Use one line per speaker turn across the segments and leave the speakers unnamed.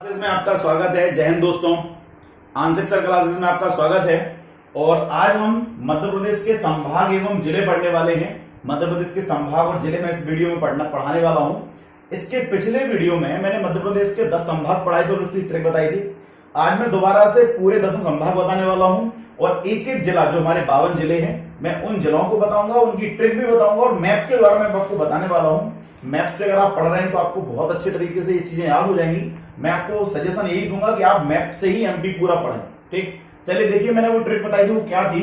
Classes में आपका स्वागत है। जय हिंद दोस्तों, आंशिक सर क्लासेस में आपका स्वागत है। और आज हम मध्य प्रदेश के संभाग एवं जिले पढ़ने वाले हैं। मध्य प्रदेश के संभाग और जिले में इस वीडियो में पढ़ाने वाला हूं। इसके पिछले वीडियो में मैंने मध्य प्रदेश के 10 संभाग पढ़ाए थे और उसकी ट्रिक बताई थी। आज मैं दोबारा से पूरे 10 संभाग बताने वाला हूं और एक एक जिला, जो हमारे 52 जिले हैं, मैं उन जिलों को बताऊंगा, उनकी ट्रिक भी बताऊंगा और मैप के द्वारा मैं आपको बताने वाला हूं। मैप से अगर आप पढ़ रहे हैं तो आपको बहुत अच्छे तरीके से ये चीजें याद हो जाएंगी। मैं आपको सजेशन यही दूंगा कि आप मैप से ही एमपी पूरा पढ़ें। ठीक, चलिए देखिए, मैंने वो ट्रिक बताई थी, वो क्या थी?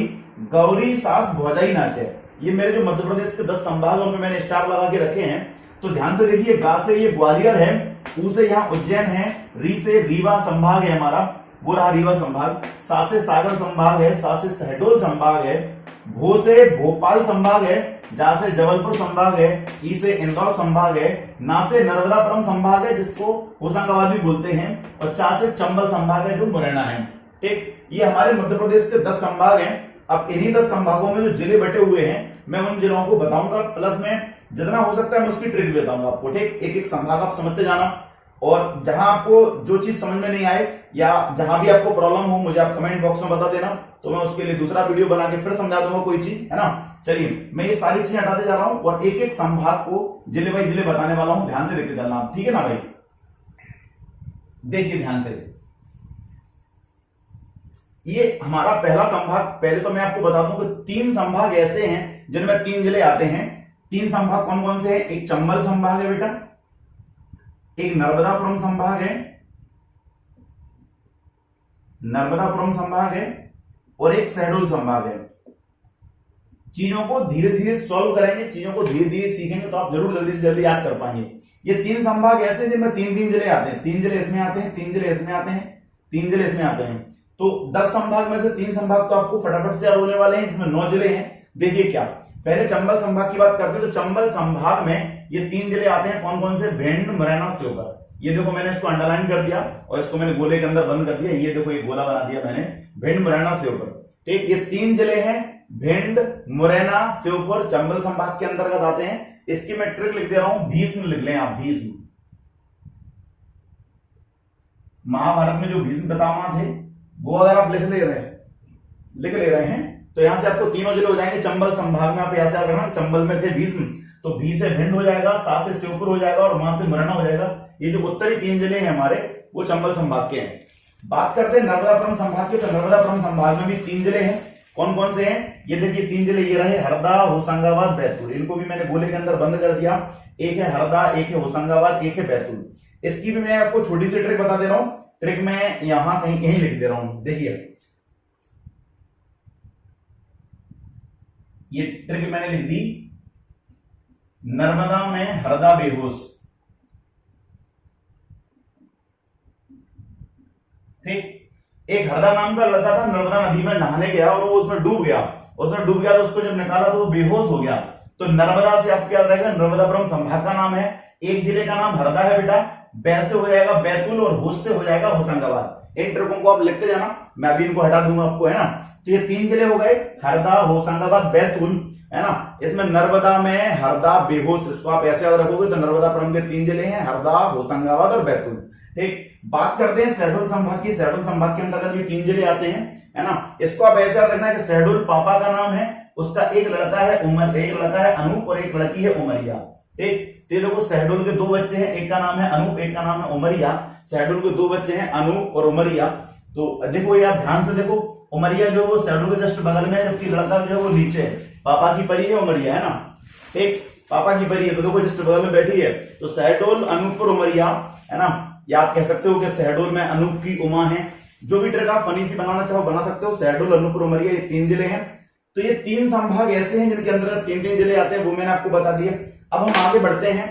गौरी सास भौजाई नाचे। ये मेरे जो मध्य प्रदेश के 10 संभागों में मैंने स्टार लगा के रखे हैं, तो ध्यान से देखिए। गा से ये ग्वालियर है, ऊ से यहाँ उज्जैन है, री से रीवा संभाग है हमारा, वो रहा रीवा संभाग। सा से सागर संभाग है, सा से शहडोल संभाग है, भो से भोपाल संभाग है, जा से जबलपुर संभाग है, ई से इंदौर संभाग है, ना से नर्मदापुरम संभाग है जिसको होशंगाबाद भी बोलते हैं, और चा से चंबल संभाग है जो मुरैना है। ठीक, ये हमारे मध्य प्रदेश के 10 संभाग हैं। अब इन्हीं 10 संभागों में जो जिले बटे हुए हैं, मैं उन जिलों को बताऊंगा, प्लस में जितना हो सकता है मैं उसकी ट्रिक भी बताऊंगा आपको। ठीक, एक एक संभाग आप समझते जाना, और जहां आपको जो चीज समझ में नहीं आए या जहां भी आपको प्रॉब्लम हो, मुझे आप कमेंट बॉक्स में बता देना, तो मैं उसके लिए दूसरा वीडियो बना के फिर समझा दूंगा कोई चीज, है ना। चलिए, मैं ये सारी चीजें हटाते जा रहा हूं और एक एक संभाग को जिले बाई जिले बताने वाला हूं। ध्यान से देखते चलना, ठीक है ना भाई? देखिए ध्यान से, ये हमारा पहला संभाग। पहले तो मैं आपको बता दूं कि 3 संभाग ऐसे हैं जिनमें 3 जिले आते हैं। 3 संभाग कौन कौन से हैं? एक चंबल संभाग है बेटा, एक नर्मदापुरम संभाग है, नर्मदापुरम संभाग है, और एक शहडोल संभाग है। चीजों को धीरे धीरे सॉल्व करेंगे, चीजों को धीरे धीरे सीखेंगे तो आप जरूर जल्दी से जल्दी याद कर पाएंगे। ये 3 संभाग ऐसे हैं जिनमें 3-3 जिले आते हैं। 3 जिले इसमें आते हैं, 3 जिले इसमें आते हैं, 3 जिले इसमें आते हैं। तो 10 संभाग में से 3 संभाग तो आपको फटाफट से याद होने वाले हैं, जिसमें 9 जिले हैं। देखिए क्या, पहले चंबल संभाग की बात करते हैं, तो चंबल संभाग में ये 3 जिले आते हैं। कौन कौन से? भिंड, मुरैना, श्योपुर। ये देखो, मैंने इसको अंडरलाइन कर दिया और इसको मैंने गोले के अंदर बंद कर दिया। ये देखो, एक गोला बना दिया मैंने, भिंड, मुरैना, श्योपुर। ठीक, ये 3 जिले हैं, भिंड, मुरैना, श्योपुर, चंबल संभाग के अंतर्गत आते हैं। इसकी मैं ट्रिक लिख दे रहा हूं, भीष्म लिख लें आप, भीष्म। महाभारत में जो भीष्म पितामह थे, वो अगर आप लिख ले रहे हैं तो यहां से आपको तीनों जिले हो जाएंगे। चंबल संभाग में आप ऐसे याद रखना, चंबल में थे भीष्म, तो भी से भिंड हो जाएगा, सा से श्योपुर हो जाएगा, और वहां से मुरैना हो जाएगा। ये जो उत्तरी 3 जिले हैं हमारे, वो चंबल संभाग के हैं। बात करते हैं नर्मदापुरम संभाग की, तो नर्मदापुरम संभाग में भी 3 जिले हैं। कौन कौन से हैं? ये देखिए 3 जिले ये रहे, हरदा, होशंगाबाद, बैतूल। इनको भी मैंने गोले के अंदर बंद कर दिया। एक है हरदा, एक है होशंगाबाद, एक है बैतूल। इसकी भी मैं आपको छोटी सी ट्रिक बता दे रहा हूं। ट्रिक मैं यहां कहीं कहीं लिख दे रहा हूं, देखिए ये ट्रिक मैंने लिख दी, नर्मदा में हरदा बेहोश। ठीक, एक हरदा नाम का लड़का था, नर्मदा नदी में नहाने गया और वो उसमें डूब गया। तो उसको जब निकाला तो वो बेहोश हो गया। तो नर्मदा से आपको याद रहेगा, नर्मदापुरम संभाग का नाम है। एक जिले का नाम हरदा है बेटा, बै से हो जाएगा बैतूल, और होश से हो जाएगा होशंगाबाद। इन ट्रिकों को आप लिखते जाना, मैं अभी इनको हटा दूंगा आपको, है ना। तो ये 3 जिले हो गए, हरदा, होशंगाबाद, बैतूल, है ना। इसमें नर्मदा में हरदा बेहोश, इसको आप ऐसे याद रखोगे तो नर्मदापुरम के 3 जिले हैं, हरदा, होशंगाबाद और बैतूल। ठीक, बात करते हैं शहडोल संभाग की। शहडोल संभाग के अंतर्गत भी 3 जिले आते हैं, है ना। इसको आप ऐसे याद रखना कि शहडोल पापा का नाम है, उसका एक लड़का है अनूप और एक लड़की है उमरिया। ठीक, तो देखो शहडोल के 2 बच्चे हैं, एक का नाम है अनूप, एक का नाम है उमरिया। शहडोल के 2 बच्चे हैं, अनूप और उमरिया। तो देखो, ये आप ध्यान से देखो, उमरिया जो वो शहडोल के जस्ट बगल में है, जबकि लड़का जो है वो नीचे है। पापा की परी है उमरिया, है ना। ठीक, पापा की परी है, तो देखो जस्ट बगल में बैठी है। तो शहडोल, अनूप और उमरिया, है ना। या आप कह सकते हो कि शहडोल में अनूप की उमा है। जो भी ट्रिक आप फनी सी बनाना चाहो बना सकते हो। शहडोल, अनूप और उमरिया, ये 3 जिले हैं। तो ये 3 संभाग ऐसे हैं जिनके अंतर्गत 3-3 जिले आते हैं, वो मैंने आपको बता दिए। अब हम आगे बढ़ते हैं,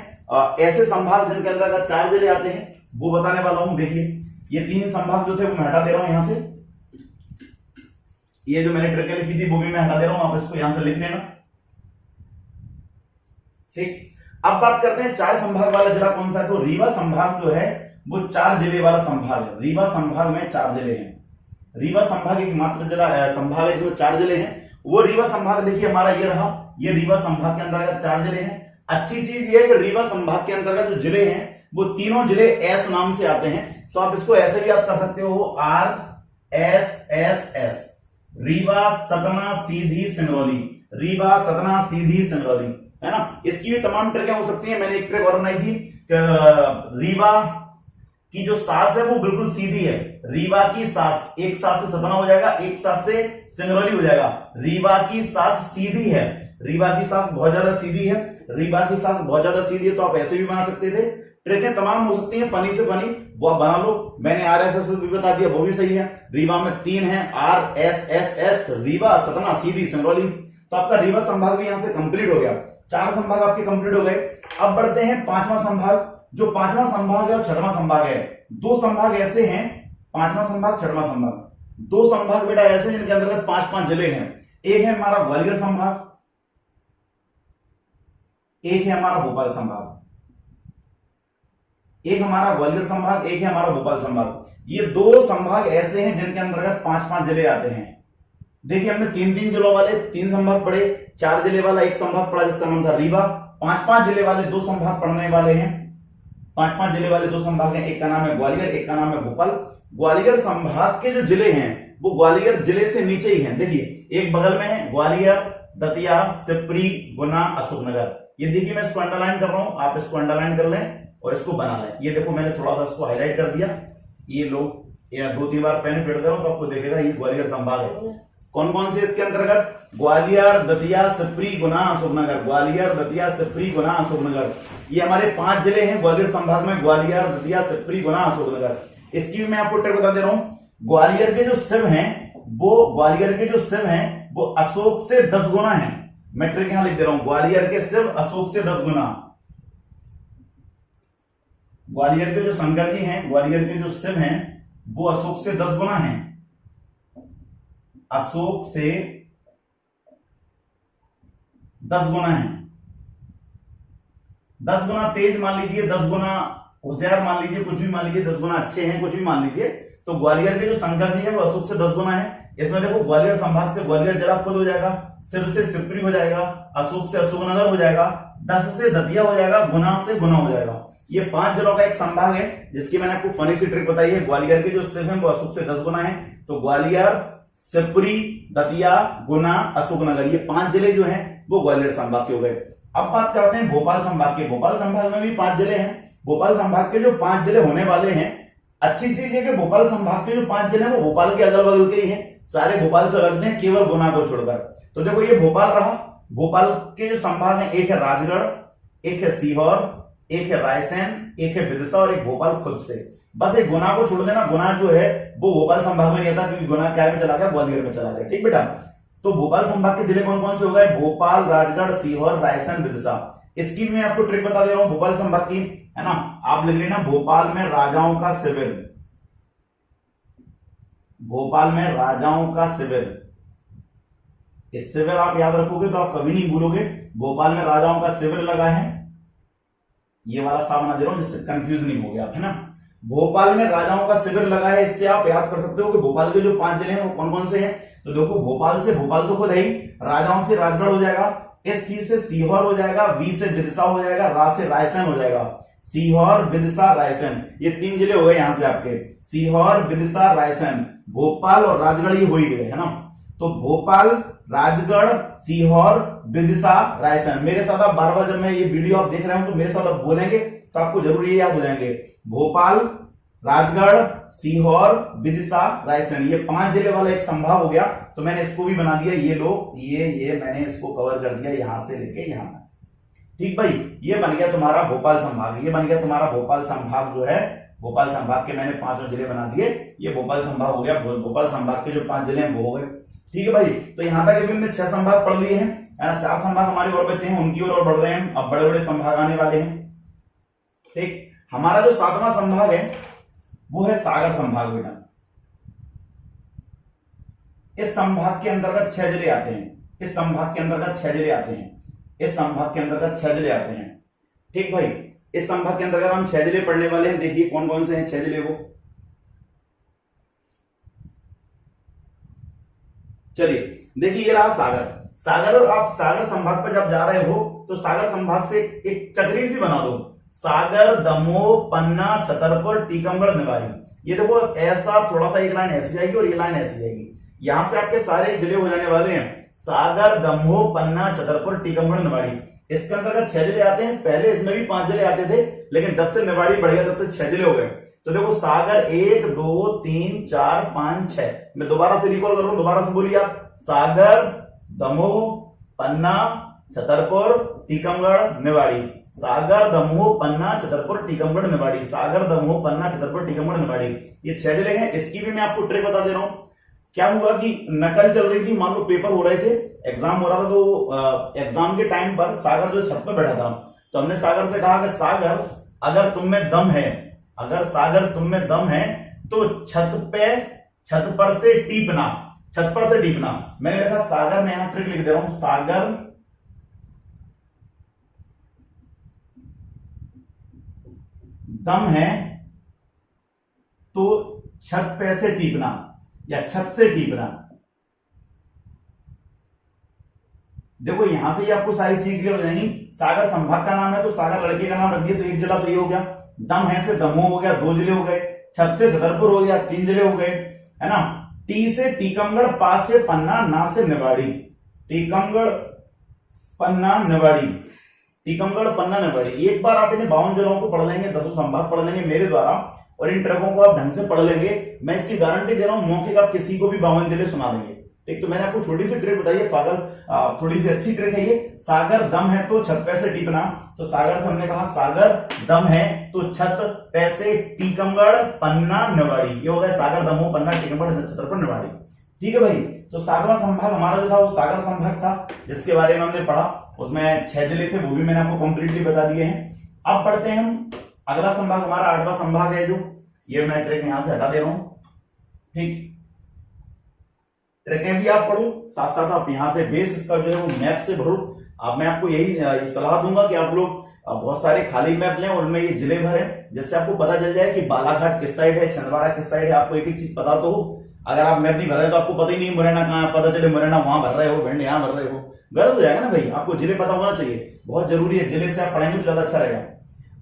ऐसे संभाग जिनके अंतर्गत 4 जिले आते हैं, वो बताने वाला हूं। देखिए, ये 3 संभाग जो थे वो मैं हटा दे रहा हूं यहां से। ये जो मैंने ट्रिक लिखी थी वो भी मैं हटा दे रहा हूं, आप इसको यहां से लिख लेना। ठीक, अब बात करते हैं 4 संभाग वाला जिला कौन सा है। तो रीवा संभाग जो है वो 4 जिले वाला संभाग है। रीवा संभाग में 4 जिले हैं। रीवा संभाग एक मात्र जिला संभाग है जिसमें 4 जिले हैं। वो रीवा संभाग देखिए हमारा ये रहा, ये रीवा संभाग के अंतर्गत 4 जिले हैं। अच्छी चीज ये है कि रीवा संभाग के अंतर्गत जो जिले हैं वो तीनों जिले एस नाम से आते हैं। तो आप इसको ऐसे भी याद कर सकते हो, RSSS, रीवा सतना सीधी सिंगरौली, रीवा सतना सीधी सिंगरौली, है ना। इसकी भी तमाम ट्रिकें हो सकती हैं। मैंने एक ट्रिक और बनाई थी कि रीवा की जो सास है वो बिल्कुल सीधी है, रीवा की सास, एक सास से सतना हो जाएगा, एक सास से सिंगरौली हो जाएगा। रीवा की सास सीधी है, रीवा की सास बहुत ज्यादा सीधी है, रीवा की सास बहुत ज्यादा सीधी है, तो आप ऐसे भी बना सकते थे। ट्रिकें तमाम हो सकती हैं, फनी से फनी, वो आप बना लो। मैंने RSS भी बता दिया, वो भी सही है। रीवा में 3 है, RSSS, रीवा सतना सीधी सिंगरौली। तो आपका रीवा संभाग भी यहां से कंप्लीट हो गया। 4 संभाग आपके कंप्लीट हो गए। अब बढ़ते हैं 5वां संभाग। जो 5वां संभाग है और 6वां संभाग है, 2 संभाग ऐसे हैं, 5वां संभाग 6वां संभाग, 2 संभाग बेटा ऐसे जिनके अंतर्गत 5-5 जिले हैं। एक है हमारा ग्वालियर संभाग, एक है हमारा भोपाल संभाग, एक हमारा ग्वालियर संभाग, एक है हमारा भोपाल संभाग। ये 2 संभाग ऐसे हैं जिनके अंतर्गत 5-5 जिले आते हैं। देखिए हमने 3-3 जिलों वाले 3 संभाग पढ़े, 4 जिले वाला एक संभाग पढ़ा जिसका नाम था रीवा, 5-5 जिले वाले 2 संभाग पढ़ने वाले हैं। 5-5 जिले वाले 2 संभाग हैं, एक का नाम है ग्वालियर, एक का नाम है भोपाल। ग्वालियर संभाग के जो जिले हैं वो ग्वालियर जिले से नीचे ही हैं। देखिए एक बगल में है ग्वालियर, दतिया, सिपरी, गुना, अशोकनगर। ये देखिए मैं इसको अंडरलाइन कर रहा हूं, आप इसको अंडरलाइन कर लें और इसको बना लें। ये देखो मैंने थोड़ा सा इसको हाईलाइट कर दिया। ये लोग 2-3 बार पेन फेर दे रहा हूं तो आपको देखेगा ये ग्वालियर संभाग है। कौन कौन से इसके अंतर्गत? ग्वालियर, दतिया, सिपरी, गुना, अशोकनगर। ग्वालियर, दतिया, सिपरी, गुना, अशोकनगर, ये हमारे 5 जिले हैं ग्वालियर संभाग में। ग्वालियर, दतिया, सिपरी, गुना, अशोकनगर। इसकी भी मैं आपको ट्रिक बता दे रहा हूं। ग्वालियर के जो शिव हैं वो अशोक से 10 गुना है। मैं ट्रिक यहां लिख दे रहा हूं, ग्वालियर के शिव अशोक से 10 गुना। ग्वालियर के जो शंकर जी हैं, ग्वालियर के जो शिव हैं वो अशोक से 10 गुना हैं, अशोक से 10 गुना है। 10 गुना तेज मान लीजिए, 10 गुना होशियार मान लीजिए, कुछ भी मान लीजिए, 10 गुना अच्छे हैं, कुछ भी मान लीजिए। तो ग्वालियर के जो शंकर जी है वो अशोक से 10 गुना है। इसमें देखो ग्वालियर संभाग से ग्वालियर जिला खुद हो जाएगा, शिव से सिपरी हो जाएगा, अशोक से अशोकनगर हो जाएगा, 10 से दतिया हो जाएगा, गुना से गुना हो जाएगा। ये 5 जिलों का एक संभाग है जिसकी मैंने आपको फनी सी ट्रिक बताई है। ग्वालियर के जो शिव है वो अशोक से 10 गुना है। तो ग्वालियर, सिपरी, दतिया, गुना, अशोकनगर, ये 5 जिले जो हैं वो ग्वालियर संभाग के हो गए। अब बात करते हैं भोपाल संभाग के। भोपाल संभाग में भी 5 जिले हैं। भोपाल संभाग के जो 5 जिले होने वाले हैं, अच्छी चीज है कि भोपाल संभाग के जो 5 जिले हैं वो भोपाल के अगल बगल के ही हैं, सारे भोपाल से लगते हैं केवल गुना को छोड़कर। तो देखो ये भोपाल रहा। भोपाल के जो संभाग है, एक है राजगढ़, एक है सीहोर, एक है रायसेन, एक है विदिशा और एक भोपाल खुद से। बस एक गुना को छोड़ देना, गुना जो है वो भोपाल संभाग में नहीं आता क्योंकि गुना क्या में चला गया, ग्वालियर में चला गया। ठीक बेटा, तो भोपाल संभाग के जिले कौन कौन से हो गए? भोपाल, राजगढ़, सीहोर, रायसेन, विदिशा। इसकी मैं आपको ट्रिक बता दे रहा हूं भोपाल संभाग की, है ना। आप लिख लेना भोपाल में राजाओं का शिविर, भोपाल में राजाओं का शिविर। इस शिविर आप याद रखोगे तो आप कभी नहीं भूलोगे। भोपाल में राजाओं का शिविर लगा है, ये वाला सा बना दे रहा हूं जिससे कंफ्यूज नहीं हो गया, है ना। भोपाल में राजाओं का शिविर लगा है, इससे आप याद कर सकते हो कि भोपाल के जो 5 जिले हैं वो कौन कौन से हैं। तो देखो भोपाल से भोपाल तो खुद है ही, राजाओं से राजगढ़ हो जाएगा, एस सी से सीहोर हो जाएगा, वी से विदिशा हो जाएगा, रा से रायसेन हो जाएगा। सीहोर, विदिशा, रायसेन, ये 3 जिले हो गए यहां से आपके। सीहोर, विदिशा, रायसेन, भोपाल और राजगढ़ ये हो ही गए, है ना। तो भोपाल, राजगढ़, सीहोर, विदिशा, रायसेन। मेरे साथ आप बार बार जब मैं ये वीडियो आप देख रहे हो तो मेरे साथ आप बोलेंगे तो आपको जरूर ये याद हो जाएंगे। भोपाल, राजगढ़, सीहोर, विदिशा, रायसेन, ये 5 जिले वाला एक संभाग हो गया। तो मैंने इसको भी बना दिया, ये लो, ये मैंने इसको कवर कर दिया यहां से लेके यहां तक। ठीक भाई, ये बन गया तुम्हारा भोपाल संभाग, ये बन गया तुम्हारा भोपाल संभाग जो है। भोपाल संभाग के मैंने 5 जिले बना दिए, ये भोपाल संभाग हो गया। भोपाल संभाग के जो 5 जिले हैं वो हो गए। ठीक है भाई, तो यहां तक अभी हमने 6 संभाग पढ़ लिए हैं, है ना। 4 संभाग हमारे और बचे हैं, उनकी ओर बढ़ रहे हैं। अब बड़े बड़े संभाग आने वाले हैं। ठीक, हमारा जो 7वां संभाग है वो है सागर संभाग बेटा। इस संभाग के अंतर्गत 6 जिले आते हैं। इस संभाग के अंतर्गत 6 जिले आते हैं। इस संभाग के अंतर्गत 6 जिले आते हैं। ठीक भाई, इस संभाग के अंतर्गत हम 6 जिले पढ़ने वाले हैं। देखिए कौन कौन से हैं 6 जिले वो। चलिए देखिए, ये रहा सागर। सागर, आप सागर संभाग पर जब जा रहे हो तो सागर संभाग से एक चक्री सी बना दो। सागर, दमोह, पन्ना, छतरपुर, टीकमगढ़, निवाड़ी। ये देखो ऐसा थोड़ा सा एक लाइन ऐसी जाएगी और ये लाइन ऐसी जाएगी, यहां से आपके सारे जिले हो जाने वाले हैं सागर, दमोह, पन्ना, छतरपुर, टीकमगढ़, निवाड़ी। इसके अंतर्गत 6 जिले आते हैं। पहले इसमें भी 5 जिले आते थे, लेकिन जब से निवाड़ी बढ़ गया तब से 6 जिले हो गए। तो देखो सागर 1 2 3 4 5 6, मैं दोबारा से रिकॉल कर रहा हूं, दोबारा से बोलिए आप, सागर, दमोह, पन्ना, छतरपुर, टीकमगढ़, निवाड़ी। सागर, दमोह, पन्ना, छतरपुर, टीकमगढ़, निवाड़ी। सागर, दमोह, पन्ना, छतरपुर, टीकमगढ़, निवाड़ी। ये 6 जिले हैं। इसकी भी मैं आपको ट्रिक बता दे रहा हूं। क्या हुआ कि नकल चल रही थी, मान लो पेपर हो रहे थे, एग्जाम हो रहा था, तो एग्जाम के टाइम पर सागर जो छत पर बैठा था, तो हमने सागर से कहा कि सागर अगर तुम में दम है, अगर सागर तुम में दम है तो छत पर से टीपना, छत पर से टीपना। मैंने लिखा सागर, में यहां ट्रिक लिख दे रहा हूं, सागर दम है तो छत पे से टीपना या छत से टीपना। देखो यहां से ही आपको सारी चीज क्लियर हो जाएंगी। सागर संभाग का नाम है तो सागर लड़के का नाम रख दिया, तो 1 जिला तो ये हो गया। दम है से दमोह हो गया, 2 जिले हो गए। छत से छतरपुर हो गया, 3 जिले हो गए, है ना। टी से टीकमगढ़, पा से पन्ना, ना से निवाड़ी। टीकमगढ़, पन्ना, निवाड़ी, टीकमगढ़, पन्ना, निवाड़ी। एक बार आप इन्हें 52 जिलों को पढ़ लेंगे, 10 संभाग पढ़ लेंगे मेरे द्वारा, और इन ट्रकों को आप ढंग से पढ़ लेंगे, मैं इसकी गारंटी दे रहा हूं, मौके का आप किसी को भी 52 जिले सुना देंगे। ठीक, तो मैंने आपको छोटी सी ट्रिक बताई है, पागल थोड़ी सी अच्छी ट्रिक है ये। सागर दम है तो छत पे से टीपना, तो सागर से हमने कहा सागर दम है तो छत पे से टीकमगढ़, पन्ना, निवाड़ी। ये हो गया सागर, दमोह, पन्ना, टीकमगढ़, छतरपुर, निवाड़ी। ठीक है भाई। तो 7वां संभाग हमारा जो था वो सागर संभाग था, जिसके बारे में हमने पढ़ा। उसमें 6 जिले थे, वो भी मैंने आपको कंप्लीटली बता दिए हैं। अब पढ़ते हैं हम अगला संभाग, हमारा 8वां संभाग है, जो ये मैं ट्रिक यहां से हटा दे रहा हूं। ठीक, ट्रिकें भी आप पढ़ो, साथ साथ आप यहां से बेस इसका जो है वो मैप से भरो। अब मैं आपको यही सलाह दूंगा कि आप लोग बहुत सारे खाली मैप लें और उनमें ये जिले भरें, जिससे आपको पता चल जाए कि बालाघाट किस साइड है, छिंदवाड़ा किस साइड है, आपको एक एक चीज पता तो हो। अगर आप मैप नहीं भर रहे तो आपको पता ही नहीं मुरैना कहाँ है, पता चले मुरैना वहां भर रहे हो, भिंड यहां भर रहे हो, गलत हो जाएगा ना भाई। आपको जिले पता होना चाहिए, बहुत जरूरी है। जिले से आप पढ़ेंगे तो ज्यादा अच्छा रहेगा।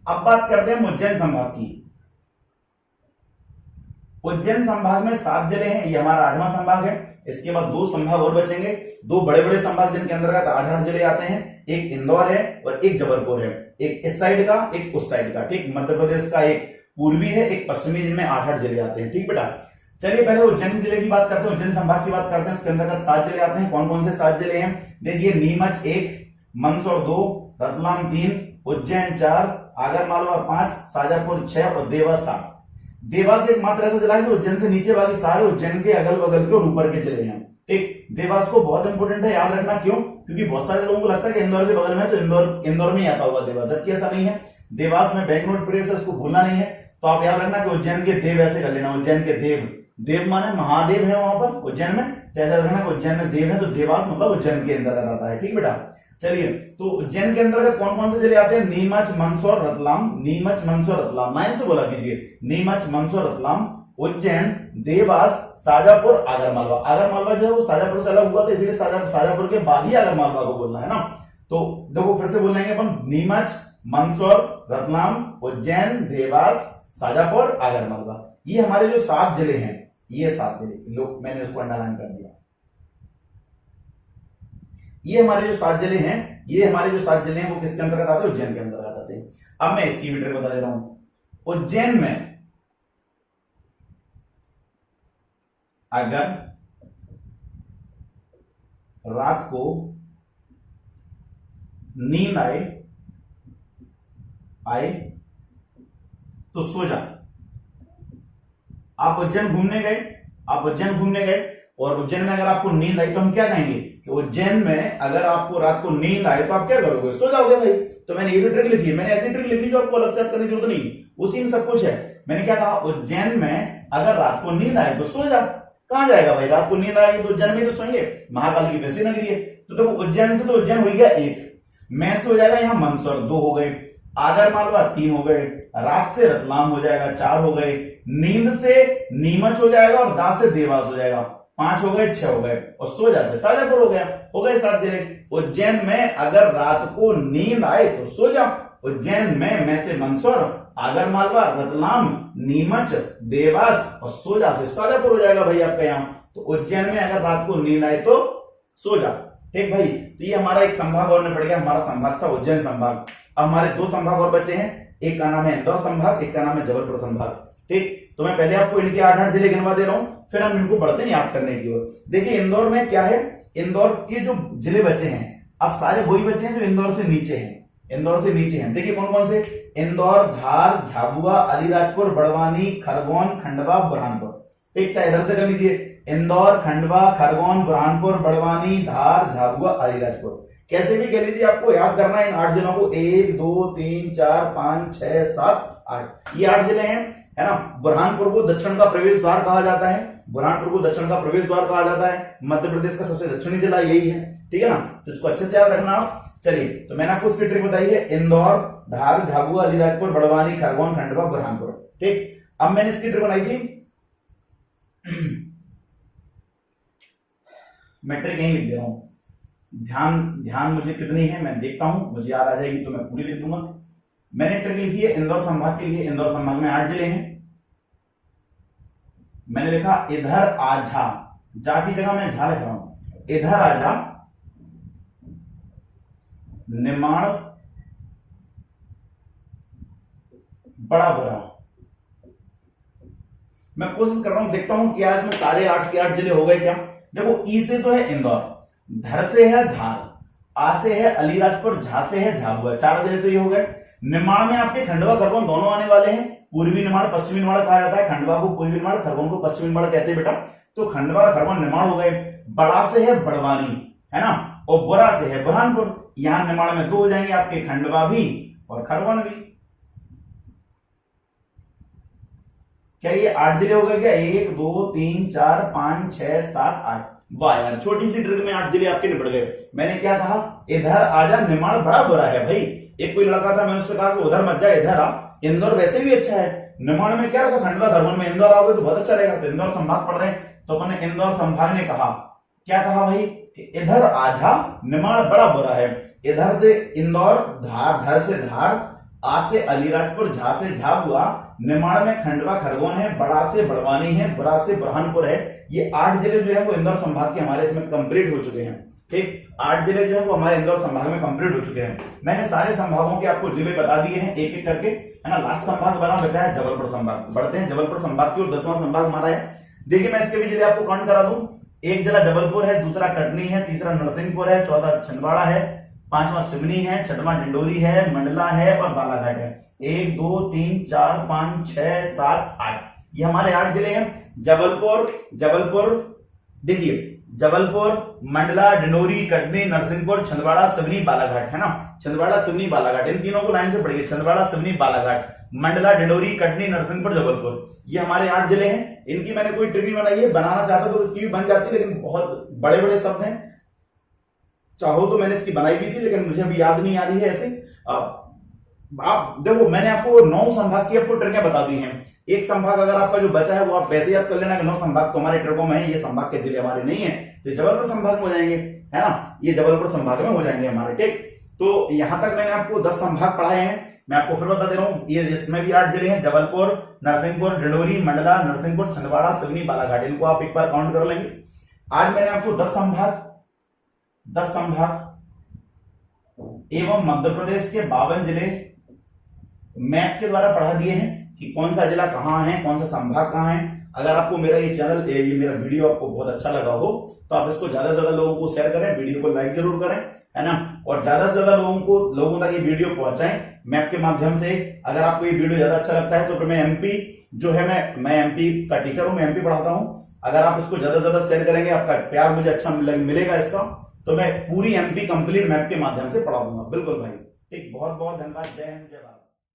अब बात करते हैं उज्जैन संभाग की। उज्जैन संभाग में 7 जिले हैं, ये हमारा 8वां संभाग है। इसके बाद 2 संभाग और बचेंगे, 2 बड़े बड़े संभाग जिनके अंतर्गत 8 जिले आते हैं। एक इंदौर है और एक जबलपुर है, एक इस साइड का, एक उस साइड का। ठीक, मध्य प्रदेश का एक पूर्वी है, एक पश्चिमी, जिनमें 8 जिले आते हैं। ठीक बेटा, चलिए पहले उज्जैन जिले की बात करते हैं, उज्जैन संभाग की बात करते हैं। इसके अंतर्गत 7 जिले आते हैं। कौन कौन से 7 जिले हैं? देखिए, नीमच 1, मंदसौर 2, रतलाम 3, उज्जैन 4, आगरमालवा 5, शाजापुर 6 और देवास 7। देवास एकमात्र ऐसा जिला है जो उज्जैन से नीचे वाली सारे उज्जैन के अगल बगल के और ऊपर के जिले हैं। ठीक, देवास को बहुत इंपोर्टेंट है, याद रखना। क्यों? क्योंकि बहुत सारे लोगों को लगता है कि इंदौर के बगल में है तो इंदौर में ही आता होगा देवास, जबकि ऐसा नहीं है। देवास में बैंक नोट प्लेस है, उसको भूलना नहीं है। तो आप याद रखना कि उज्जैन के देव ऐसे कर लेना, उज्जैन के देव, देव माने महादेव है वहां पर उज्जैन में, तो ऐसा रखना कि उज्जैन में देव है तो देवास मतलब उज्जैन के अंतर्गत आता है। ठीक बेटा, चलिए तो उज्जैन के अंतर्गत कौन कौन से जिले आते हैं? नीमच, मंदसौर, रतलाम। नीमच, मंदसौर, रतलाम, लाइन से बोला कीजिए। नीमच, मंदसौर, रतलाम, उज्जैन, देवास, शाजापुर, आगरमालवा। आगरमालवा जो है वो शाजापुर से अलग हुआ था, इसीलिए शाजापुर के बाद ही आगरमालवा को बोलना है ना। तो देखो फिर से बोल लेंगे अपन, नीमच, मंदसौर, रतलाम, उज्जैन, देवास, शाजापुर, आगरमालवा। ये हमारे जो 7 जिले हैं, ये 7 जिले लोग, मैंने उसको अंडरलाइन कर दिया। ये हमारे जो 7 जिले हैं, ये हमारे जो 7 जिले हैं वो किसके अंतर्गत आते हैं? उज्जैन के अंतर्गत आते हैं। अब मैं इसकी भी ट्रिक बता दे रहा हूं। उज्जैन में अगर रात को नींद आए तो सो जा। आप उज्जैन घूमने गए और उज्जैन में अगर आपको नींद आई तो हम क्या कहेंगे कि उज्जैन में अगर आपको रात को नींद आए तो आप क्या करोगे? सो जाओगे भाई। तो मैंने ये भी ट्रिक लिखी है, मैंने ऐसी ट्रिक लिखी जो आपको अलग से याद करने की जरूरत नहीं, उसी में सब कुछ है। मैंने क्या कहा? उज्जैन में अगर रात को नींद आए तो सो जा। कहां जाएगा भाई? रात को नींद आएगी तो उज्जैन में तो सोएंगे, महाकाल की वैसी नगरी है। तो देखो उज्जैन से तो उज्जैन हो गया 1, मैं से हो जाएगा यहाँ मंदसौर 2 हो गए, आगरमालवा 3 हो गए, रात से रतलाम हो जाएगा 4 हो गए, नींद से नीमच हो जाएगा और दास से देवास हो जाएगा 5 हो गए, 6 हो गए, और सोजा से शाजापुर हो गए 7 जिले। उज्जैन में अगर रात को नींद आए तो सो जा उज्जैन में से मंदसौर, आगर मालवा, रतलाम, नीमच, देवास और सोजा से शाजापुर हो जाएगा भाई आपका यहाँ। तो उज्जैन में अगर रात को नींद आए तो सो जा। ठीक भाई, तो ये हमारा एक संभाग और ने पड़ गया, हमारा संभाग था उज्जैन संभाग। अब हमारे दो संभाग और बचे हैं, एक का नाम है इंदौर संभाग, एक का नाम है जबलपुर संभाग। ठीक, तो मैं पहले आपको इनके 8-8 जिले गिनवा दे रहा हूं, फिर हम इनको बढ़ते हैं याद करने की ओर। देखिए इंदौर में क्या है, इंदौर के जो जिले बचे हैं अब सारे वही बचे हैं जो इंदौर से नीचे हैं, इंदौर से नीचे हैं। देखिए कौन कौन से, इंदौर, धार, झाबुआ, अलीराजपुर, बड़वानी, खरगोन, खंडवा, बुरहानपुर। ठीक, चाहे इधर से कर लीजिए, इंदौर, खंडवा, खरगोन, बुरहानपुर, बड़वानी, धार, झाबुआ, अलीराजपुर। कैसे भी कह लीजिए, आपको याद करना है इन 8 जिलों को, 1 2 3 4 5 6 7 8, ये 8 जिले हैं, है ना। बुरहानपुर को दक्षिण का प्रवेश द्वार कहा जाता है, बुरहानपुर को दक्षिण का प्रवेश द्वार कहा जाता है, मध्य प्रदेश का सबसे दक्षिणी जिला यही है। ठीक है ना, तो इसको अच्छे से याद रखना आप। चलिए, तो मैंने आपको उसकी ट्रिक बताई है, इंदौर, धार, झाबुआ, अलीराजपुर, बड़वानी, खरगोन, खंडवा, बुरहानपुर। ठीक, अब मैंने इसकी ट्रिक बनाई थी, मैं ट्रिक यहीं लिख दे रहा हूं, ध्यान मुझे कितनी है मैं देखता हूं, मुझे याद आ जाएगी तो मैं पूरी लिख दूंगा। मैंने ट्रिक लिखी है इंदौर संभाग के लिए, इंदौर संभाग में 8 जिले हैं। मैंने लिखा इधर आजा, जा की जगह मैं झा लिख रहा हूं, इधर आजा, निमाड़, बड़ा बुरा। मैं कोशिश कर रहा हूं, देखता हूं कि इसमें सारे 8 के 8 जिले हो गए क्या। देखो, ई से तो है इंदौर, धर से है धार, आ से है अलीराजपुर, झा से है झाबुआ, 4 जिले तो ये हो गए। निमाड़ में आपके खंडवा, खरगोन दोनों आने वाले हैं। पूर्वी निमाड़, पश्चिमी निमाड़ कहा जाता है, खंडवा को पूर्वी निमाड़, खरगोन को पश्चिमी निमाड़ कहते हैं बेटा। तो खंडवा और खरगोन निमाड़ हो गए। बड़ा से है बड़वानी, है ना, और बुरा से है बुरहानपुर। यहां निमाड़ में 2 हो जाएंगे आपके, खंडवा भी और खरगोन भी। क्या ये 8 जिले हो गए क्या, 1 2 3 4 5 6 7 8। वाह यार, छोटी सी ट्रिक में 8 जिले आपके निपट गए। मैंने क्या कहा, इधर आजा, निमाड़ बड़ा बुरा है भाई। एक कोई लड़का था, मैंने उससे कहा कि उधर मत जा, इधर आ, इंदौर वैसे भी अच्छा है। निमाड़ में क्या रखा, खंडवा, खरगोन में, इंदौर आओगे तो बहुत अच्छा रहेगा। तो इंदौर संभाग पढ़ रहे हैं, तो अपने इंदौर संभाग ने कहा, क्या कहा भाई, इधर आजा, निमाड़ बड़ा बुरा है। इधर से इंदौर, धार, धर से धार, आ से अलीराजपुर, झा से झाबुआ, निमाड़ में खंडवा, खरगोन है, बड़ा से बड़वानी है, बुरा से बुरहानपुर है। ये 8 जिले जो है वो इंदौर संभाग के हमारे इसमें कंप्लीट हो चुके हैं। ठीक, 8 जिले जो है वो हमारे इंदौर संभाग में कंप्लीट हो चुके हैं। मैंने सारे संभागों के आपको जिले बता दिए हैं एक एक करके, है ना। लास्ट संभाग बना बचा है जबलपुर संभाग। बढ़ते हैं जबलपुर संभाग की और 10वां संभाग हमारा है। देखिए, मैं इसके भी जिले आपको काउंट करा दूं। एक जिला जबलपुर है, दूसरा कटनी है, तीसरा नरसिंहपुर है, चौथा छिंदवाड़ा है, 5वां सिवनी है, 6वां डिंडोरी है, मंडला है और बालाघाट है। 1 2 3 4 5 6 7 8, ये हमारे 8 जिले हैं। जबलपुर देखिए, जबलपुर, मंडला, डिंडोरी, कटनी, नरसिंहपुर, छिंदवाड़ा, सिवनी, बालाघाट, है ना। छिंदवाड़ा, सिवनी, बालाघाट, इन तीनों को लाइन से पढ़िए, छिंदवाड़ा, सिवनी, बालाघाट, मंडला, डिंडोरी, कटनी, नरसिंहपुर, जबलपुर, ये हमारे 8 जिले हैं। इनकी मैंने कोई ट्रिक नहीं बनाई है, बनाना चाहता तो इसकी भी बन जाती, लेकिन बहुत बड़े बड़े शब्द हैं, चाहो तो मैंने इसकी बनाई भी थी, लेकिन मुझे अभी याद नहीं आ रही है ऐसे। आप देखो, मैंने आपको 9 संभाग की आपको ट्रिकें बता दी हैं। एक संभाग अगर आपका जो बचा है वो आप वैसे याद कर लेना कि 9 संभाग तो हमारे ट्रिकों में है, ये संभाग के जिले हमारे नहीं है, तो जबलपुर संभाग में हो जाएंगे, है ना, ये जबलपुर संभाग में हो जाएंगे हमारे। ठीक, तो यहां तक मैंने आपको 10 संभाग पढ़ाए हैं। मैं आपको फिर बता दे रहा हूं, ये इसमें भी 8 जिले हैं, जबलपुर, नरसिंहपुर, डिंडोरी, मंडला, नरसिंहपुर, छिंदवाड़ा, सिवनी, बालाघाट, इनको आप एक बार काउंट कर लेंगे। आज मैंने आपको 10 संभाग एवं मध्य प्रदेश के 52 जिले मैप के द्वारा पढ़ा दिए हैं कि कौन सा जिला कहां है, कौन सा संभाग कहां है। अगर आपको मेरा ये चैनल, ये मेरा वीडियो आपको बहुत अच्छा लगा हो तो आप इसको ज्यादा से ज्यादा लोगों को शेयर करें, वीडियो को लाइक जरूर करें, है ना, और ज्यादा से ज्यादा लोगों तक ये वीडियो पहुंचाएं मैप के माध्यम से। अगर आपको ये वीडियो ज्यादा अच्छा लगता है तो फिर मैं एमपी जो है, मैं एमपी का टीचर हूं, मैं एमपी पढ़ाता हूं। अगर आप इसको ज्यादा से ज्यादा शेयर करेंगे, आपका प्यार मुझे अच्छा मिलेगा इसका, तो मैं पूरी एमपी कंप्लीट मैप के माध्यम से पढ़ा दूंगा। बिल्कुल भाई, ठीक, बहुत बहुत धन्यवाद। जय हिंद, जय भारत।